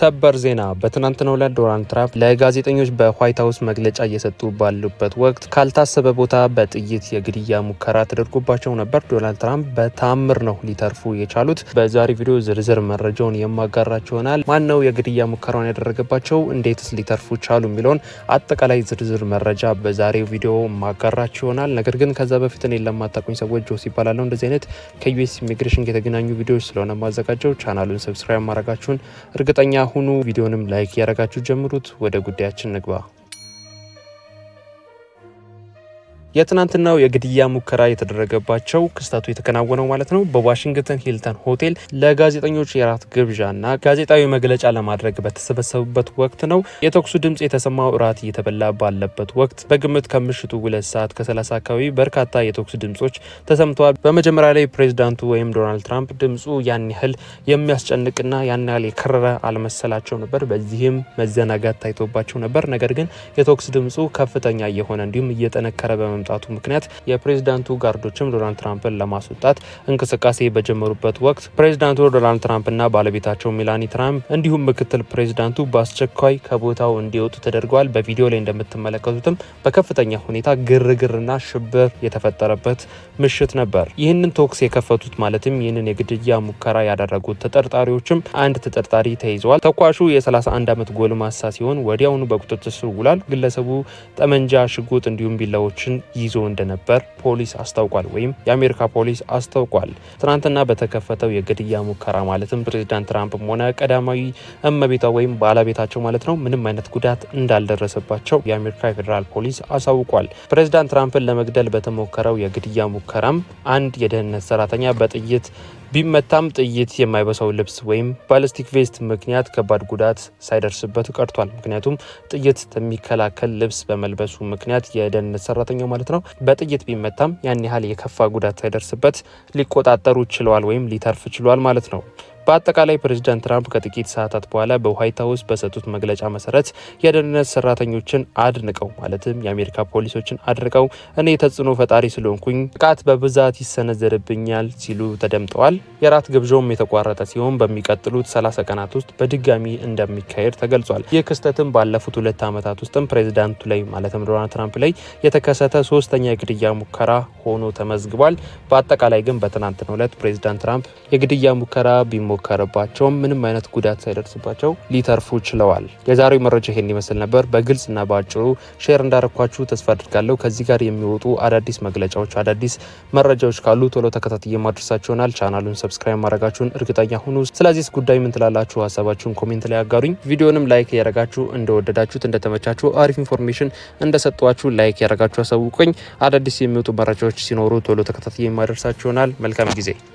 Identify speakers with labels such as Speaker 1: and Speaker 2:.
Speaker 1: ሰበር ዜና በትናንትናው ዕለት ዶናልድ ትራምፕ ለጋዜጠኞች በዋይት ሀውስ መግለጫ እየሰጡ ባሉበት ወቅት ካልታሰበ ቦታ በጥይት የግድያ ሙከራ ተደርጎባቸው ነበር። ዶናልድ ትራምፕ በተአምር ነው ሊተርፉ የቻሉት። በዛሬ ቪዲዮ ዝርዝር መረጃውን የማጋራቸው ይሆናል። ማን ነው የግድያ ሙከራውን ያደረገባቸው፣ እንዴትስ ሊተርፉ ቻሉ የሚለውን አጠቃላይ ዝርዝር መረጃ በዛሬው ቪዲዮ ማጋራቸው ይሆናል። ነገር ግን ከዛ በፊት እኔን ለማታውቁኝ ሰዎች ጆስ ይባላለሁ። እንደዚህ አይነት ከዩኤስ ኢሚግሬሽን የተገናኙ ቪዲዮዎች ስለሆነ ማዘጋጀው ቻናሉን ሰብስክራይብ ማድረጋችሁን እርግጠኛ ሁኑ። ቪዲዮንም ላይክ ያደረጋችሁ ጀምሩት። ወደ ጉዳያችን ንግባ። የትናንትናው የግድያ ሙከራ የተደረገባቸው ክስተቱ የተከናወነው ማለት ነው በዋሽንግተን ሂልተን ሆቴል ለጋዜጠኞች የራት ግብዣና ጋዜጣዊ መግለጫ ለማድረግ በተሰበሰቡበት ወቅት ነው። የተኩሱ ድምጽ የተሰማው እራት እየተበላ ባለበት ወቅት በግምት ከምሽቱ 2 ሰዓት ከ30 አካባቢ በርካታ የተኩስ ድምጾች ተሰምተዋል። በመጀመሪያ ላይ ፕሬዚዳንቱ ወይም ዶናልድ ትራምፕ ድምጹ ያን ያህል የሚያስጨንቅና ያን ያህል የከረረ አልመሰላቸው ነበር። በዚህም መዘናጋት ታይቶባቸው ነበር። ነገር ግን የተኩስ ድምጹ ከፍተኛ እየሆነ እንዲሁም እየጠነከረ በመምጣቱ ምክንያት የፕሬዝዳንቱ ጋርዶችም ዶናልድ ትራምፕን ለማስወጣት እንቅስቃሴ በጀመሩበት ወቅት ፕሬዝዳንቱ ዶናልድ ትራምፕና ባለቤታቸው ሜላኒ ትራምፕ እንዲሁም ምክትል ፕሬዝዳንቱ በአስቸኳይ ከቦታው እንዲወጡ ተደርገዋል። በቪዲዮ ላይ እንደምትመለከቱትም በከፍተኛ ሁኔታ ግርግርና ሽብር የተፈጠረበት ምሽት ነበር። ይህንን ቶክስ የከፈቱት ማለትም ይህንን የግድያ ሙከራ ያደረጉት ተጠርጣሪዎችም አንድ ተጠርጣሪ ተይዘዋል። ተኳሹ የ31 ዓመት ጎልማሳ ሲሆን ወዲያውኑ በቁጥጥር ስር ውሏል። ግለሰቡ ጠመንጃ፣ ሽጉጥ እንዲሁም ቢላዎችን ይዞ እንደነበር ፖሊስ አስታውቋል፣ ወይም የአሜሪካ ፖሊስ አስታውቋል። ትናንትና በተከፈተው የግድያ ሙከራ ማለትም ፕሬዝዳንት ትራምፕም ሆነ ቀዳማዊ እመቤቷ ወይም ባለቤታቸው ማለት ነው ምንም አይነት ጉዳት እንዳልደረሰባቸው የአሜሪካ ፌዴራል ፖሊስ አሳውቋል። ፕሬዝዳንት ትራምፕን ለመግደል በተሞከረው የግድያ ሙከራም አንድ የደህንነት ሰራተኛ በጥይት ቢመታም ጥይት የማይበሳው ልብስ ወይም ባላስቲክ ቬስት ምክንያት ከባድ ጉዳት ሳይደርስበት ቀርቷል። ምክንያቱም ጥይት የሚከላከል ልብስ በመልበሱ ምክንያት የደህንነት ሰራተኛው ማለት ነው በጥይት ቢመታም ያን ያህል የከፋ ጉዳት ሳይደርስበት ሊቆጣጠሩ ችለዋል ወይም ሊተርፍ ችሏል ማለት ነው። በአጠቃላይ ፕሬዝዳንት ትራምፕ ከጥቂት ሰዓታት በኋላ በዋይት ሀውስ በሰጡት መግለጫ መሰረት የደህንነት ሰራተኞችን አድንቀው ማለትም የአሜሪካ ፖሊሶችን አድንቀው እኔ ተጽዕኖ ፈጣሪ ስለሆንኩኝ ጥቃት በብዛት ይሰነዘርብኛል ሲሉ ተደምጠዋል። የራት ግብዣውም የተቋረጠ ሲሆን በሚቀጥሉት 30 ቀናት ውስጥ በድጋሚ እንደሚካሄድ ተገልጿል። ይህ ክስተትም ባለፉት 2 ዓመታት ውስጥም ፕሬዝዳንቱ ላይ ማለትም ዶናልድ ትራምፕ ላይ የተከሰተ ሶስተኛ የግድያ ሙከራ ሆኖ ተመዝግቧል። በአጠቃላይ ግን በትናንትናው ዕለት ፕሬዝዳንት ትራምፕ የግድያ ሙከራ ቢሞከርባቸውም ምንም አይነት ጉዳት ሳይደርስባቸው ሊተርፉ ችለዋል። የዛሬው መረጃ ይሄን ይመስል ነበር። በግልጽና በአጭሩ ሼር እንዳረኳችሁ ተስፋ አድርጋለሁ። ከዚህ ጋር የሚወጡ አዳዲስ መግለጫዎች፣ አዳዲስ መረጃዎች ካሉ ቶሎ ተከታትዬ ማድረሳችሁ ይሆናል። ቻናሉን ሰብስክራይብ ማድረጋችሁን እርግጠኛ ሁኑ። ስለዚህ ጉዳይ ምን ትላላችሁ? ሀሳባችሁን ኮሜንት ላይ አጋሩኝ። ቪዲዮንም ላይክ ያረጋችሁ እንደወደዳችሁት እንደተመቻችሁ አሪፍ ኢንፎርሜሽን እንደሰጧችሁ ላይክ ያረጋችሁ አሳውቁኝ። አዳዲስ የሚወጡ መረጃዎች ሲኖሩ ቶሎ ተከታትዬ ማድረሳችሁ ይሆናል። መልካም ጊዜ